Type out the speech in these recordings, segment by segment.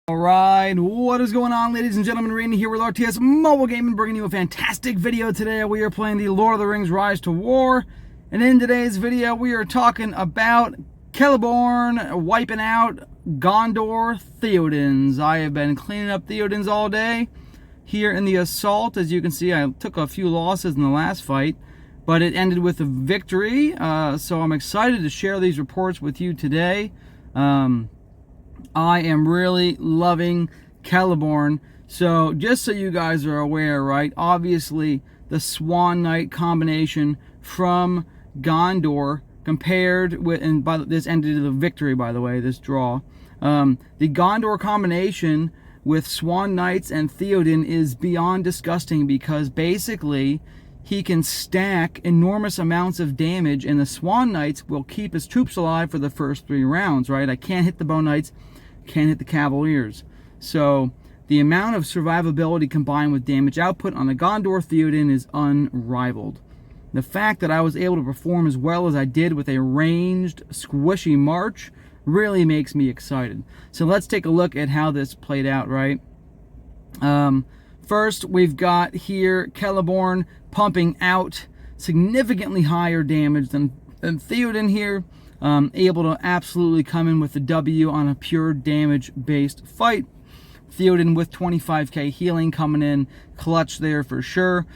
Alright, what is going on, ladies and gentlemen? Randy here with RTS Mobile Gaming, bringing you a fantastic video today. We are playing the Lord of the Rings Rise to War, and in today's video we are talking about Celeborn wiping out Gondor Theodens. I have been cleaning up Theodens all day here in the assault. As you can see, I took a few losses in the last fight, but it ended with a victory, so I'm excited to share these reports with you today. I am really loving Celeborn. So just so you guys are aware, right, obviously the Swan Knight combination from Gondor compared with, and by this ended in a victory, by the way, this draw. The Gondor combination with Swan Knights and Theoden is beyond disgusting, because basically he can stack enormous amounts of damage, and the Swan Knights will keep his troops alive for the first 3 rounds, right? I can't hit the Bow Knights, can't hit the Cavaliers. So the amount of survivability combined with damage output on the Gondor Theoden is unrivaled. The fact that I was able to perform as well as I did with a ranged, squishy march really makes me excited. So let's take a look at how this played out, right? First, we've got here Celeborn pumping out significantly higher damage than Theoden here. Able to absolutely come in with the W on a pure damage-based fight. Theoden with 25k healing coming in clutch there for sure.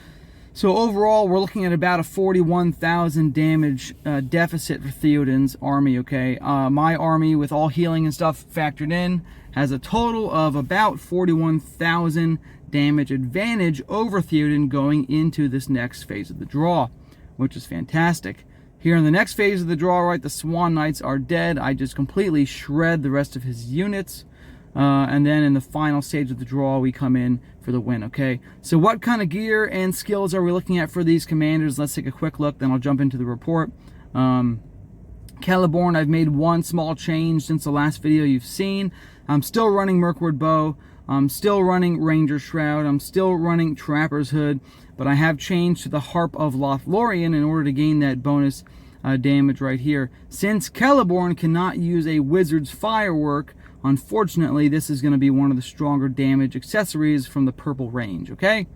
So overall, we're looking at about a 41,000 damage deficit for Theoden's army, okay? My army, with all healing and stuff factored in, has a total of about 41,000 damage advantage over Theoden going into this next phase of the draw, which is fantastic. Here in the next phase of the draw, right, the Swan Knights are dead. I just completely shred the rest of his units. And then in the final stage of the draw, we come in for the win, okay? So what kind of gear and skills are we looking at for these commanders? Let's take a quick look, then I'll jump into the report. Celeborn, I've made one small change since the last video you've seen. I'm still running Marchwarden Bow. I'm still running Ranger Shroud. I'm still running Trapper's Hood. But I have changed to the Harp of Lothlorien in order to gain that bonus damage right here. Since Celeborn cannot use a Wizard's Firework, unfortunately, this is going to be one of the stronger damage accessories from the purple range, okay?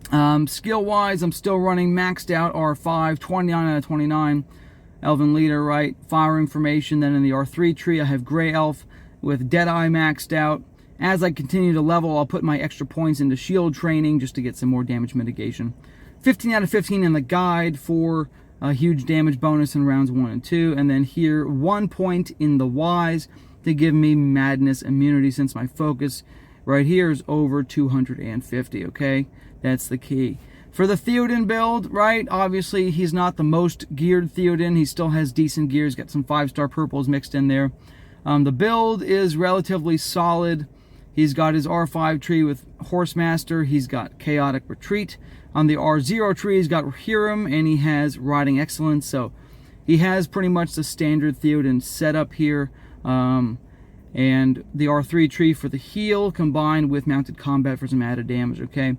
Skill-wise, I'm still running maxed out R5, 29 out of 29. Elven Leader, right? Firing Formation. Then in the R3 tree, I have Grey Elf with Deadeye maxed out. As I continue to level, I'll put my extra points into shield training just to get some more damage mitigation. 15 out of 15 in the guide for a huge damage bonus in rounds 1 and 2. And then here, 1 point in the wise to give me madness immunity, since my focus right here is over 250, okay? That's the key. For the Theoden build, right, obviously he's not the most geared Theoden. He still has decent gears, got some 5-star purples mixed in there. The build is relatively solid. He's got his R5 tree with Horsemaster. He's got Chaotic Retreat. On the R0 tree, he's got Hiram, and he has Riding Excellence. So he has pretty much the standard Theoden setup here. And the R3 tree for the heal, combined with Mounted Combat for some added damage, okay?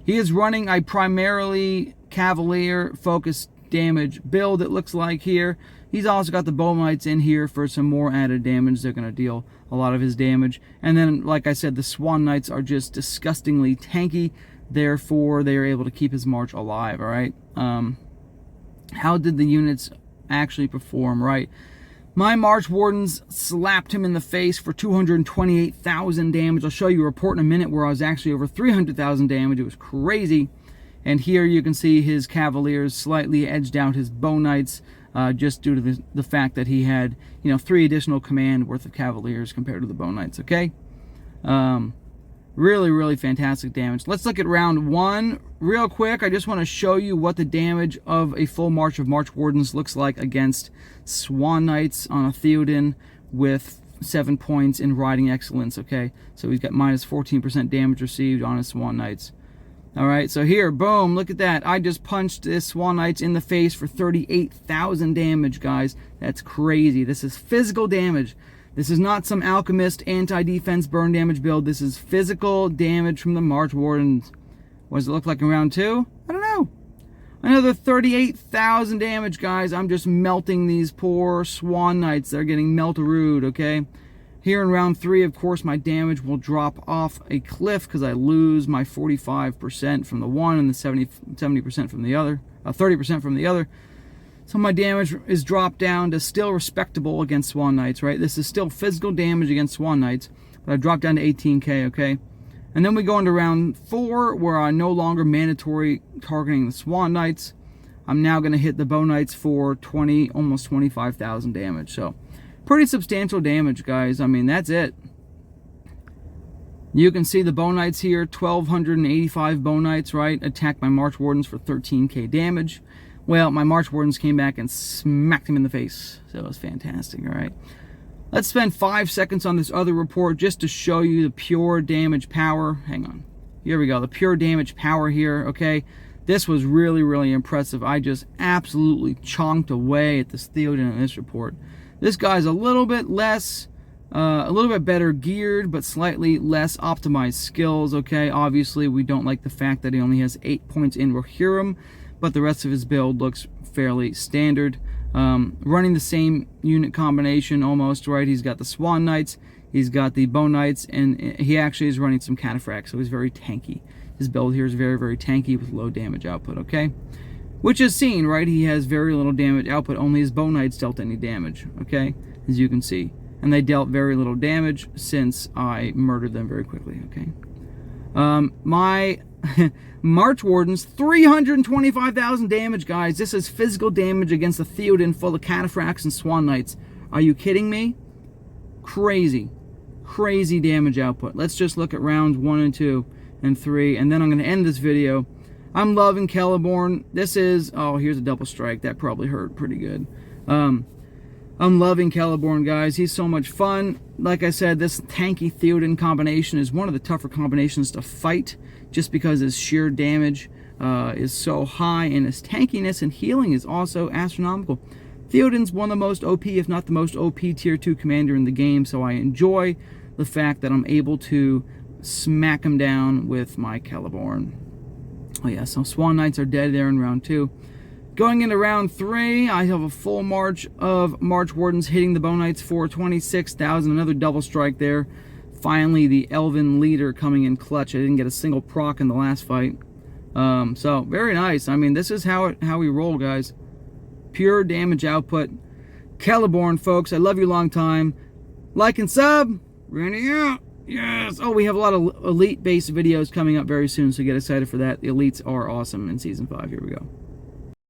He is running a primarily Cavalier focused damage build, it looks like here. He's also got the Bow Knights in here for some more added damage. They're going to deal a lot of his damage. And then, like I said, the Swan Knights are just disgustingly tanky. Therefore, they are able to keep his march alive, all right? How did the units actually perform, right? My Marchwardens slapped him in the face for 228,000 damage. I'll show you a report in a minute where I was actually over 300,000 damage. It was crazy. And here you can see his Cavaliers slightly edged out his Bow Knights, just due to the fact that he had, 3 additional command worth of Cavaliers compared to the Bow Knights, okay? Really, really fantastic damage. Let's look at round 1 real quick. I just want to show you what the damage of a full march of Marchwardens looks like against Swan Knights on a Theoden with 7 points in Riding Excellence, okay? So he's got minus 14% damage received on his Swan Knights. Alright, so here, boom, look at that. I just punched this Swan Knights in the face for 38,000 damage, guys. That's crazy. This is physical damage. This is not some alchemist anti-defense burn damage build. This is physical damage from the Marchwardens. What does it look like in round 2? I don't know. Another 38,000 damage, guys. I'm just melting these poor Swan Knights. They're getting meltarooed, okay? Here in round 3, of course, my damage will drop off a cliff because I lose my 45% from the one and the 70% from the other, 30% from the other. So my damage is dropped down to still respectable against Swan Knights, right? This is still physical damage against Swan Knights, but I dropped down to 18k, okay? And then we go into round 4, where I'm no longer mandatory targeting the Swan Knights. I'm now going to hit the Bow Knights for almost 25,000 damage. So, pretty substantial damage, guys. I mean, that's it. You can see the Bow Knights here, 1,285 Bow Knights, right? Attacked my Marchwardens for 13k damage. Well, my Marchwardens came back and smacked him in the face. So it was fantastic, all right? Let's spend 5 seconds on this other report just to show you the pure damage power. Hang on. Here we go. The pure damage power here, okay? This was really, really impressive. I just absolutely chonked away at this Theoden in this report. This guy's a little bit less, a little bit better geared, but slightly less optimized skills, okay? Obviously, we don't like the fact that he only has 8 points in Rohirrim, but the rest of his build looks fairly standard. Running the same unit combination almost, right? He's got the Swan Knights, he's got the Bow Knights, and he actually is running some Cataphracts, so he's very tanky. His build here is very, very tanky with low damage output, okay? Which is seen, right? He has very little damage output. Only his Bow Knights dealt any damage, okay? As you can see. And they dealt very little damage since I murdered them very quickly, okay? My Marchwardens, 325,000 damage, guys. This is physical damage against the Theoden full of Cataphracts and Swan Knights. Are you kidding me? Crazy. Crazy damage output. Let's just look at rounds 1 and 2 and 3, and then I'm going to end this video. I'm loving Celeborn. This is, oh, here's a double strike. That probably hurt pretty good. I'm loving Celeborn, guys. He's so much fun. Like I said, this tanky Theoden combination is one of the tougher combinations to fight, just because his sheer damage is so high, and his tankiness and healing is also astronomical. Theoden's one of the most OP, if not the most OP tier 2 commander in the game, so I enjoy the fact that I'm able to smack him down with my Celeborn. Oh yeah, so Swan Knights are dead there in round 2. Going into round 3, I have a full march of Marchwardens hitting the Bow Knights for 26,000. Another double strike there. Finally, the Elven leader coming in clutch. I didn't get a single proc in the last fight. So, very nice. I mean, this is how we roll, guys. Pure damage output. Celeborn, folks. I love you long time. Like and sub. Randy out. Yes! Oh, we have a lot of Elite-based videos coming up very soon, so get excited for that. The Elites are awesome in Season 5. Here we go.